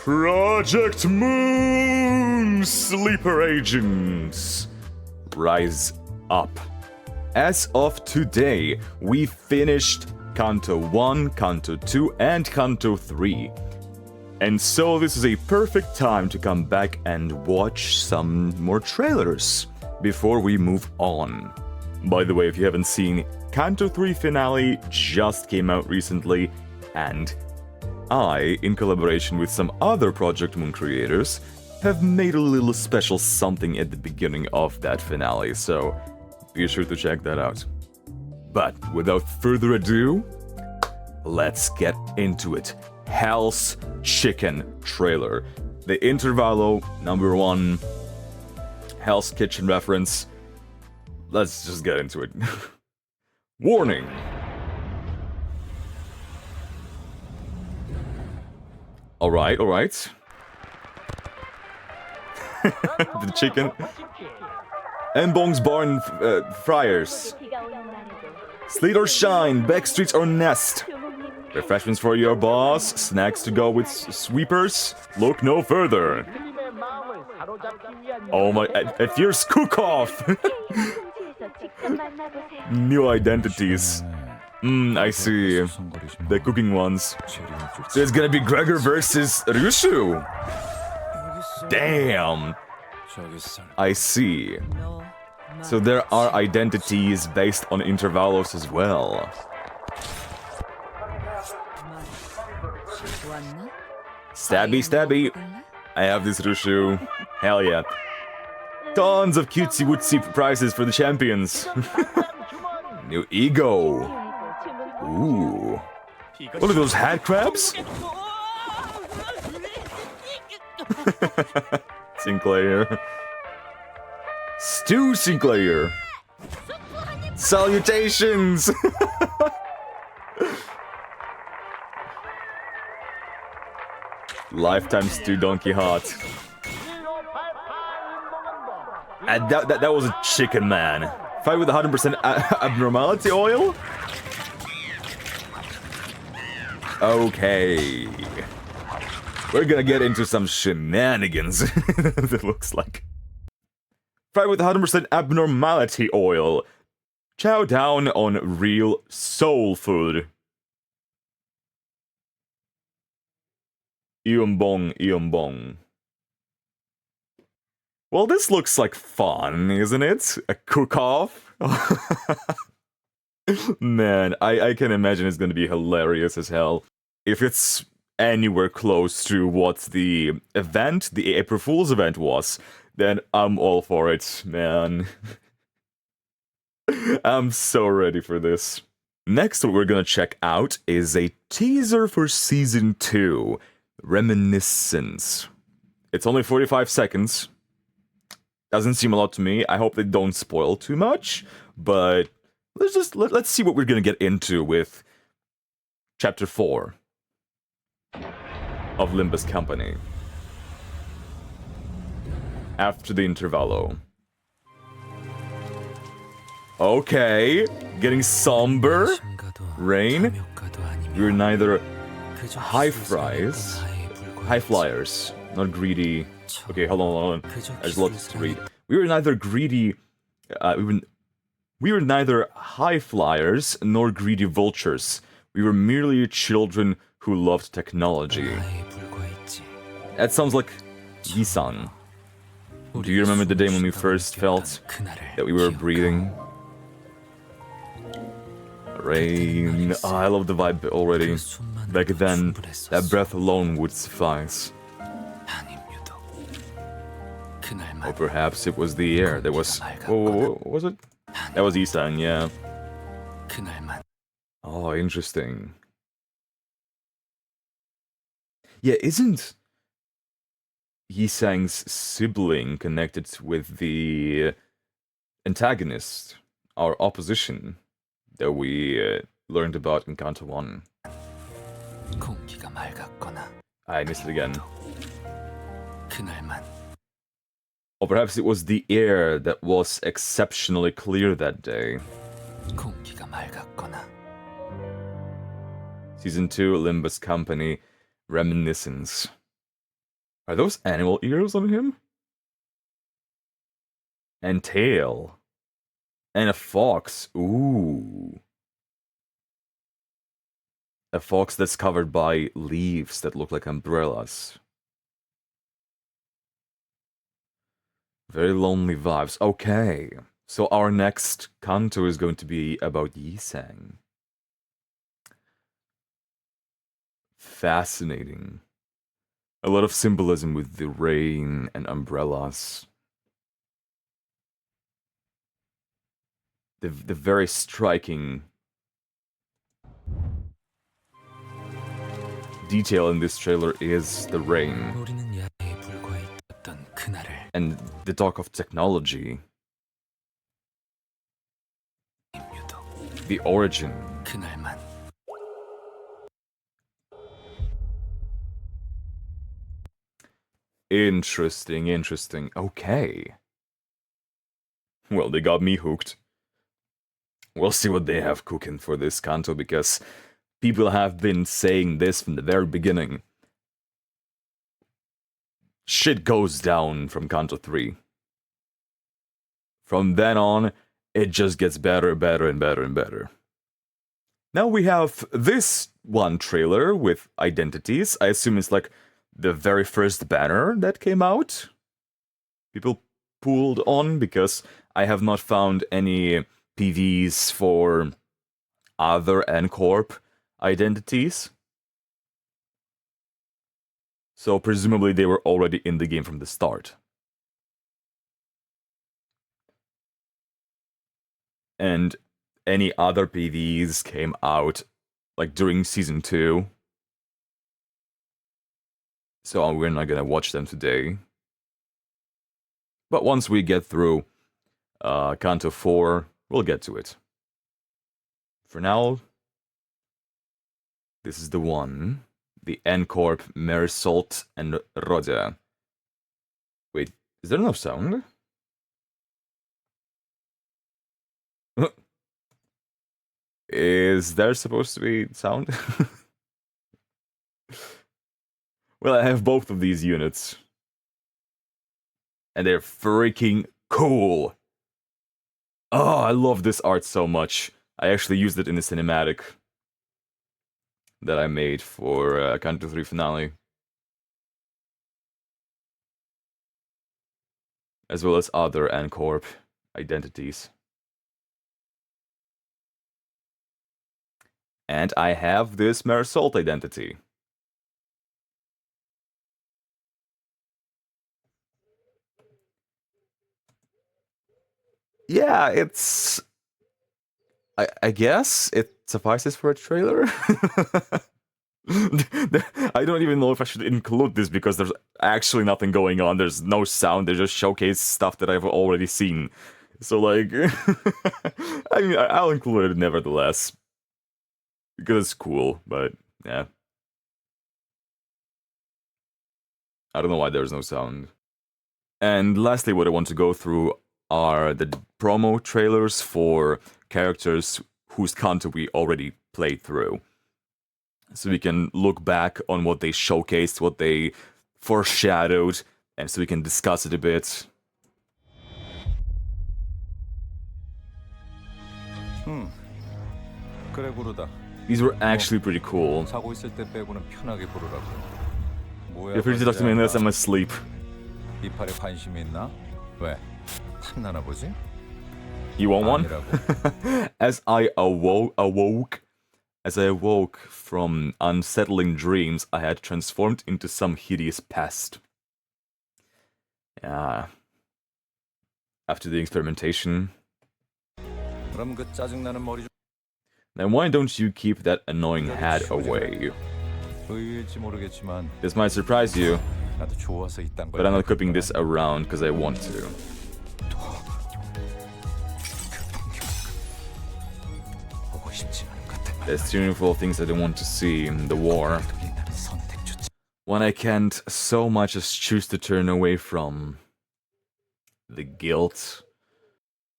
Project Moon Sleeper Agents, rise up. As of today, we finished Kanto 1, Kanto 2, and Kanto 3. And so this is a perfect time to come back and watch some more trailers before we move on. By the way, if you haven't seen, Kanto 3 finale just came out recently, and I, in collaboration with some other Project Moon creators, have made a little special something at the beginning of that finale, so be sure to check that out. But without further ado, let's get into it. Hell's Chicken trailer. The Intervallo, #1, Hell's Kitchen reference. Let's just get into it. Warning! Alright. The chicken. Mbong's Barn Friars. Sleet or shine, backstreets or nest. Refreshments for your boss, snacks to go with sweepers. Look no further. Oh my, a fierce cook-off! New identities. I see. The cooking ones. So it's gonna be Gregor versus Ryushu. Damn. I see. So there are identities based on intervalos as well. Stabby. I have this Ryushu. Hell yeah. Tons of cutesy-wootsy prizes for the champions. New ego. Ooh. What are those hat crabs? Sinclair. Stu Sinclair. Salutations! Lifetime Stu Don Quixote. And that was a chicken man. Fight with 100% abnormality oil? Okay. We're gonna get into some shenanigans, it looks like. Fight with 100% abnormality oil. Chow down on real soul food. Iombong. Well, this looks like fun, isn't it? A cook-off? Man, I can imagine it's gonna be hilarious as hell. If it's anywhere close to what the event, the April Fool's event was, then I'm all for it, man. I'm so ready for this. Next, what we're gonna check out is a teaser for Season 2, Reminiscence. It's only 45 seconds. Doesn't seem a lot to me. I hope they don't spoil too much, but let's see what we're gonna get into with Chapter 4 of Limbus Company. After the Intervallo. Okay, getting somber. Rain. We're neither high flyers, not greedy. Okay, hold on. There's lots to read. We were neither greedy. We were neither high flyers nor greedy vultures. We were merely children who loved technology. That sounds like Yi-san. Do you remember the day when we first felt that we were breathing? Rain. Oh, I love the vibe already. Back then, that breath alone would suffice. Or perhaps it was the air that was... Oh, was it? That was Yi-san, yeah. Oh, interesting. Yeah, isn't Yi-san's sibling connected with the antagonist, our opposition, that we learned about in Kanto 1? I missed it again. Or perhaps it was the air that was exceptionally clear that day. Season 2, Limbus Company, Reminiscence. Are those animal ears on him? And tail. And a fox. Ooh. A fox that's covered by leaves that look like umbrellas. Very lonely vibes. Okay. So our next kanto is going to be about Yisang. Fascinating. A lot of symbolism with the rain and umbrellas. The very striking detail in this trailer is the rain. And the talk of technology. The origin. Interesting, interesting. Okay. Well, they got me hooked. We'll see what they have cooking for this kanto, because people have been saying this from the very beginning. Shit goes down from kanto 3. From then on, it just gets better, better, and better, and better. Now we have this one trailer with identities. I assume it's like the very first banner that came out. People pulled on, because I have not found any PVs for other N-Corp identities. So presumably they were already in the game from the start. And any other PVs came out like during season 2. So we're not gonna watch them today. But once we get through Kanto 4, we'll get to it. For now, this is the one. The N-Corp, Marisol, and Roger. Wait, is there no sound? Is there supposed to be sound? Well, I have both of these units. And they're freaking cool. Oh, I love this art so much. I actually used it in the cinematic that I made for Kanto 3 finale. As well as other N-Corp identities. And I have this Marisol identity. Yeah, it's... I guess it suffices for a trailer. I don't even know if I should include this, because there's actually nothing going on. There's no sound. They just showcase stuff that I've already seen. So, like... I mean, I'll include it nevertheless. Because it's cool, but yeah. I don't know why there's no sound. And lastly, what I want to go through are the promo trailers for characters whose kanto we already played through. So we can look back on what they showcased, what they foreshadowed, and so we can discuss it a bit. These were actually pretty cool. Feel free to talk to me unless I'm asleep. You want one? As I awoke from unsettling dreams, I had transformed into some hideous pest. Yeah. After the experimentation. Then why don't you keep that annoying hat away? This might surprise you, but I'm not keeping this around because I want to. There's too many full things I don't want to see in the war. One I can't so much as choose to turn away from. The guilt.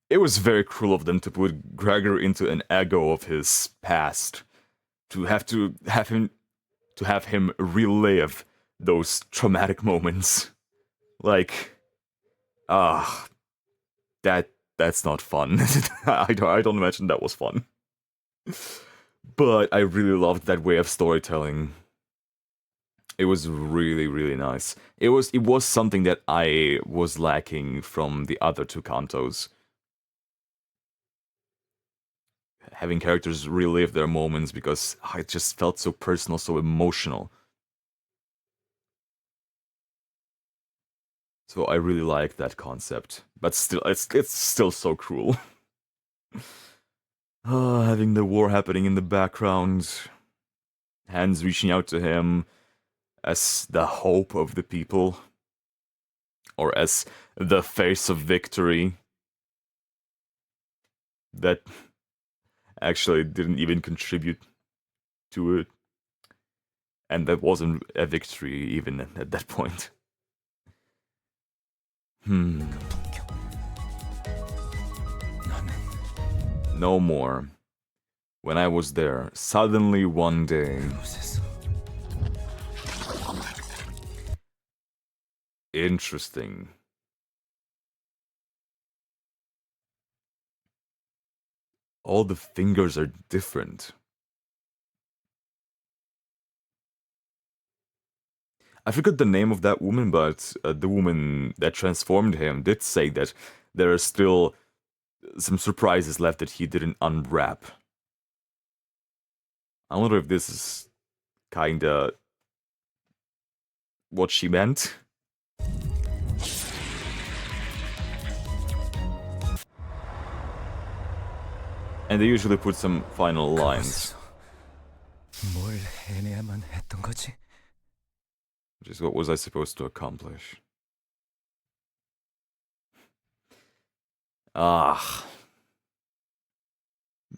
It was very cruel of them to put Gregor into an echo of his past. To have him relive those traumatic moments. Like, ah, that's not fun. I don't imagine that was fun. But I really loved that way of storytelling. It was really, really nice. It was something that I was lacking from the other two cantos. Having characters relive their moments because it just felt so personal, so emotional. So I really like that concept, but still, it's still so cruel. Having the war happening in the background, hands reaching out to him as the hope of the people, or as the face of victory. That actually didn't even contribute to it, and that wasn't a victory even at that point. No more. When I was there, suddenly one day... Interesting. All the fingers are different. I forgot the name of that woman, but the woman that transformed him did say that there are still some surprises left that he didn't unwrap. I wonder if this is kinda what she meant. And they usually put some final lines. 뭘 해내야만 했던 거지? Which is what was I supposed to accomplish?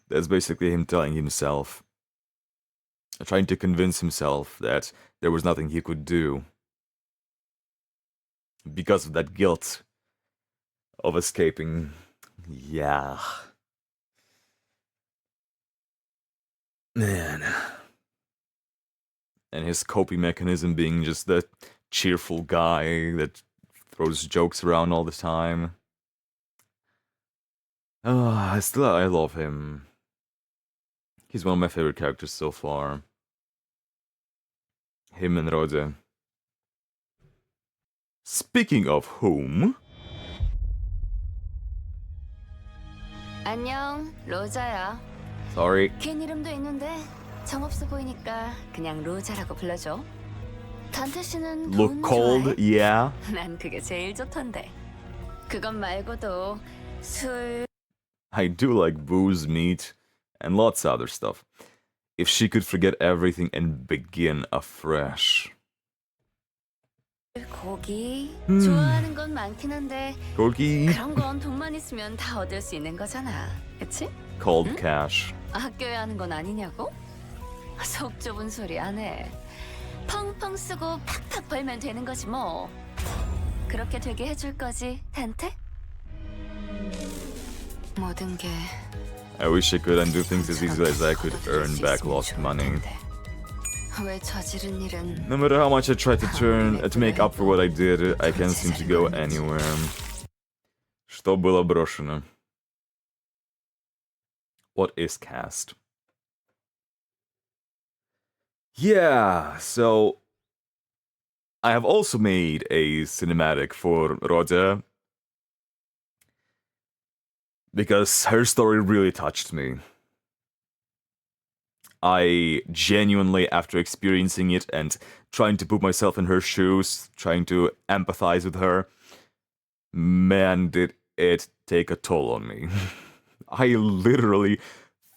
That's basically him telling himself, trying to convince himself that there was nothing he could do because of that guilt of escaping. Yeah. Man. And his coping mechanism being just the cheerful guy that throws jokes around all the time. I love him. He's one of my favorite characters so far. Him and Rode. Speaking of whom... 안녕, 로자야. Sorry. 긴 이름도 있는데 정없어 보이니까 그냥 로자라고 불러줘. 단테 씨는 Look 돈 cold, 좋아해? yeah. 난 그게 제일 좋던데. 그것 말고도 술... I do like booze, meat, and lots of other stuff. If she could forget everything and begin afresh. 고기 좋아하는 건 많긴 한데 고기. 그런 건 돈만 있으면 다 얻을 수 있는 거잖아. 그치? Cold cash. 아껴야 하는 건 아니냐고? 속 좁은 소리 안 해. 펑펑 쓰고 팍팍 벌면 되는 거지 뭐. 그렇게 되게 해줄 거지, 단테? 모든 게 I wish I could undo things as easily as I could earn back lost money. 왜 저지른 일은 No matter how much I try to make up for what I did, I can't seem to go anywhere. Что было брошено? What is cast? Yeah, so I have also made a cinematic for Roja because her story really touched me. I genuinely, after experiencing it and trying to put myself in her shoes, trying to empathize with her, man, did it take a toll on me. I literally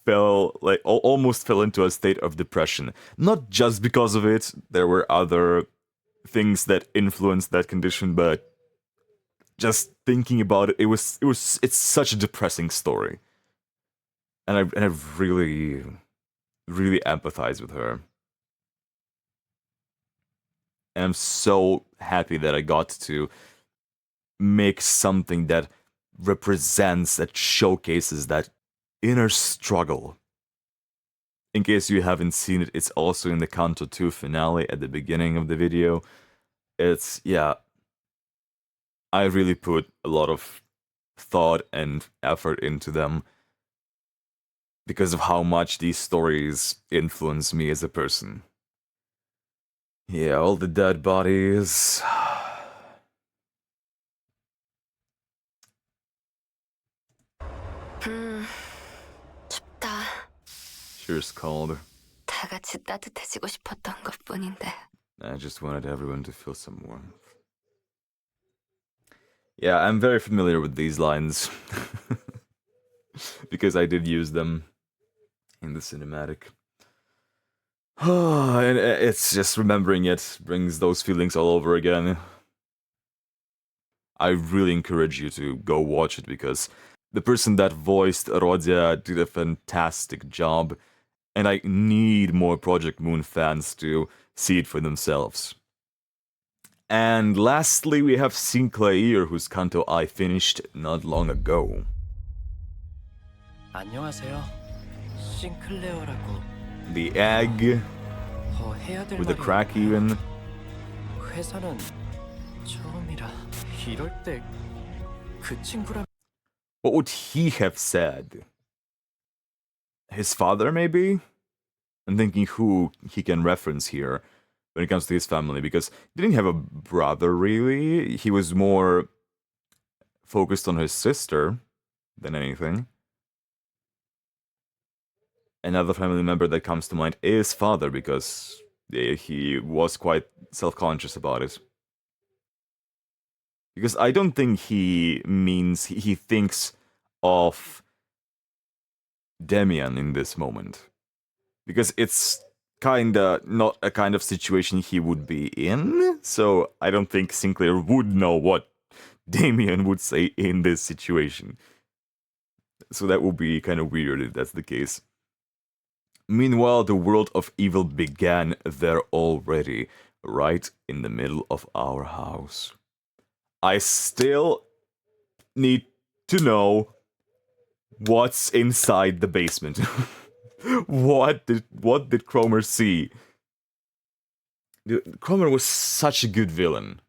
almost fell into a state of depression. Not just because of it, there were other things that influenced that condition, but just thinking about it, it's such a depressing story. And I really empathize with her. And I'm so happy that I got to make something that represents, that showcases that inner struggle in case you haven't seen it, it's also in the Kanto 2 finale at the beginning of the video. It's, yeah, I really put a lot of thought and effort into them because of how much these stories influence me as a person. Yeah, all the dead bodies. 춥다. Sure is cold. 다 같이 따뜻해지고 싶었던 것뿐인데. I just wanted everyone to feel some warmth. Yeah, I'm very familiar with these lines. Because I did use them in the cinematic. And it's just remembering it brings those feelings all over again. I really encourage you to go watch it because the person that voiced Rodia did a fantastic job, and I need more Project Moon fans to see it for themselves. And lastly, we have Sinclair, whose Kanto I finished not long ago. 안녕하세요. 싱클레어라고. The egg, 더 해야 될 with a 말이 crack 많아요. even. 회사는 처음이라 이럴 때 그 친구랑 What would he have said? His father, maybe? I'm thinking who he can reference here when it comes to his family, because he didn't have a brother, really. He was more focused on his sister than anything. Another family member that comes to mind is father, because he was quite self-conscious about it. Because I don't think he thinks of Demian in this moment. Because it's kinda not a kind of situation he would be in, so I don't think Sinclair would know what Damien would say in this situation. So that would be kind of weird if that's the case. Meanwhile, the world of evil began there already, right in the middle of our house. I still need to know what's inside the basement. What did Cromer see? Dude, Cromer was such a good villain.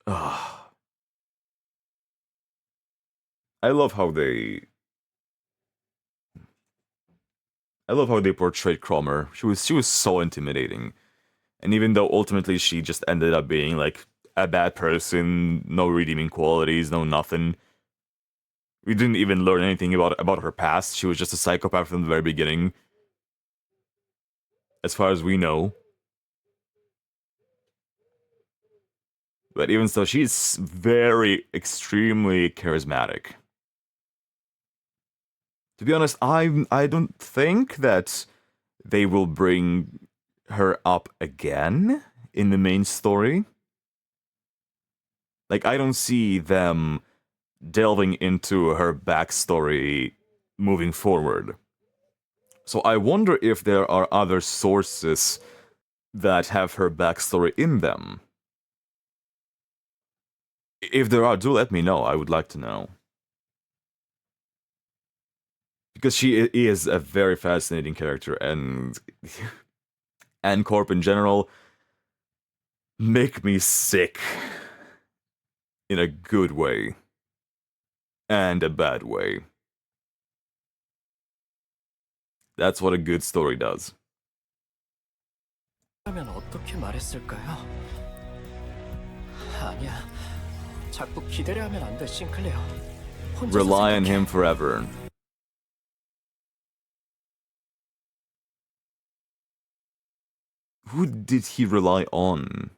Ah, I love how they portrayed Cromer. She was so intimidating. And even though ultimately she just ended up being like a bad person, no redeeming qualities, no nothing. We didn't even learn anything about her past. She was just a psychopath from the very beginning. As far as we know. But even so, she's very, extremely charismatic. To be honest, I don't think that they will bring her up again in the main story. Like, I don't see them delving into her backstory moving forward. So I wonder if there are other sources that have her backstory in them. If there are, do let me know. I would like to know. Because she is a very fascinating character, and Corp in general make me sick in a good way and a bad way. That's what a good story does. 하면 어떻게 말했을까요? 아니야. 자꾸 기대려 하면 안 돼, 싱클레어. 혼자서 Rely on 생각해. him forever. Who did he rely on?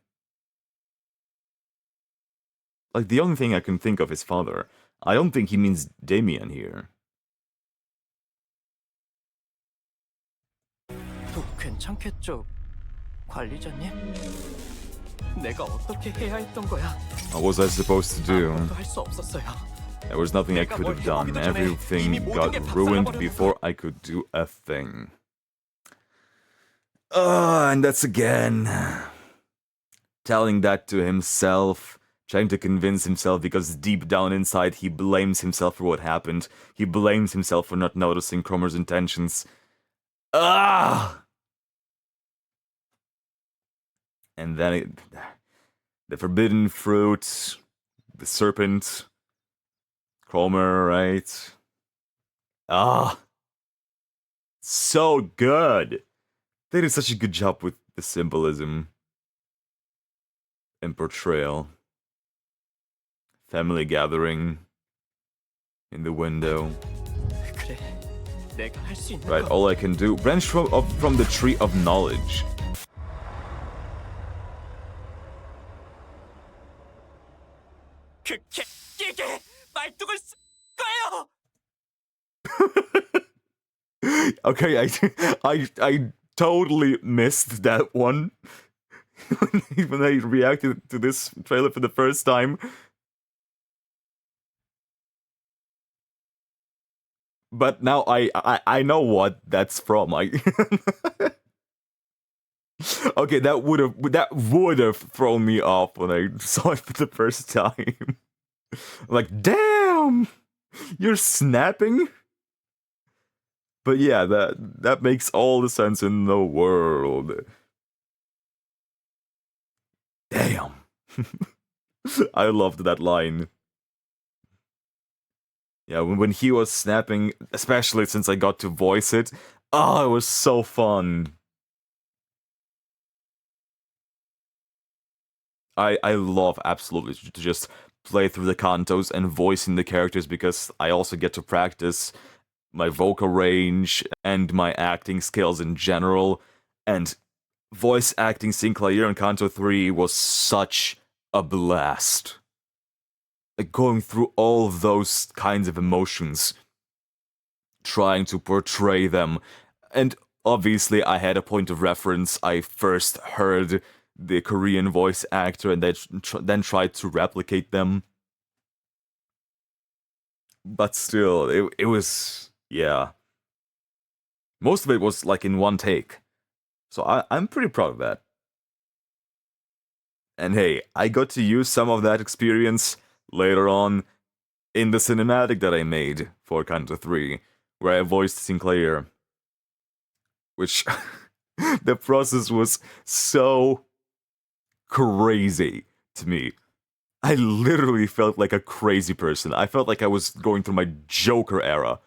Like, the only thing I can think of is father. I don't think he means Damien here. 또 괜찮겠죠, 관리자님? 내가 어떻게 해야 했던 거야? What was I supposed to do? 아무것도 할 수 없었어요. There was nothing I could have done. Everything got ruined before I could do a thing. And that's again telling that to himself, trying to convince himself because deep down inside he blames himself for what happened. He blames himself for not noticing Cromer's intentions. Ah! And then the forbidden fruit, the serpent, Cromer, right? Ah! So good! They did such a good job with the symbolism and portrayal. Family gathering in the window. 그래, 내가 할 수 있는 Right, 건 all I can do. Branch from the tree of knowledge. 이게 말뚝을 쓸 거예요. Okay, I totally missed that one. When I reacted to this trailer for the first time. But now I know what that's from. Okay, that would have thrown me off when I saw it for the first time. Like, damn, you're snapping. But yeah, that makes all the sense in the world. Damn, I loved that line. Yeah, when he was snapping, especially since I got to voice it, oh, it was so fun. I love absolutely to just play through the cantos and voicing the characters because I also get to practice my vocal range and my acting skills in general. And voice acting Sinclair in Canto 3 was such a blast. Like going through all those kinds of emotions, trying to portray them. And obviously I had a point of reference. I first heard the Korean voice actor and then tried to replicate them. But still, it was, yeah. Most of it was like in one take. So I'm pretty proud of that. And hey, I got to use some of that experience later on in the cinematic that I made for Canto 3, where I voiced Sinclair. Which, the process was so crazy to me. I literally felt like a crazy person. I felt like I was going through my Joker era.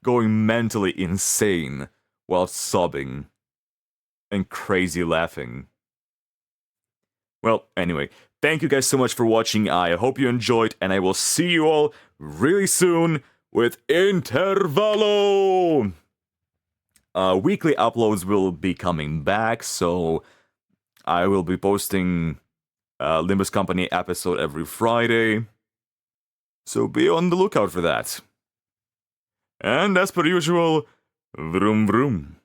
Going mentally insane while sobbing and crazy laughing. Well, anyway, thank you guys so much for watching. I hope you enjoyed, and I will see you all really soon with Intervalo! Weekly uploads will be coming back, so I will be posting Limbus Company episode every Friday. So be on the lookout for that. And as per usual, vroom vroom.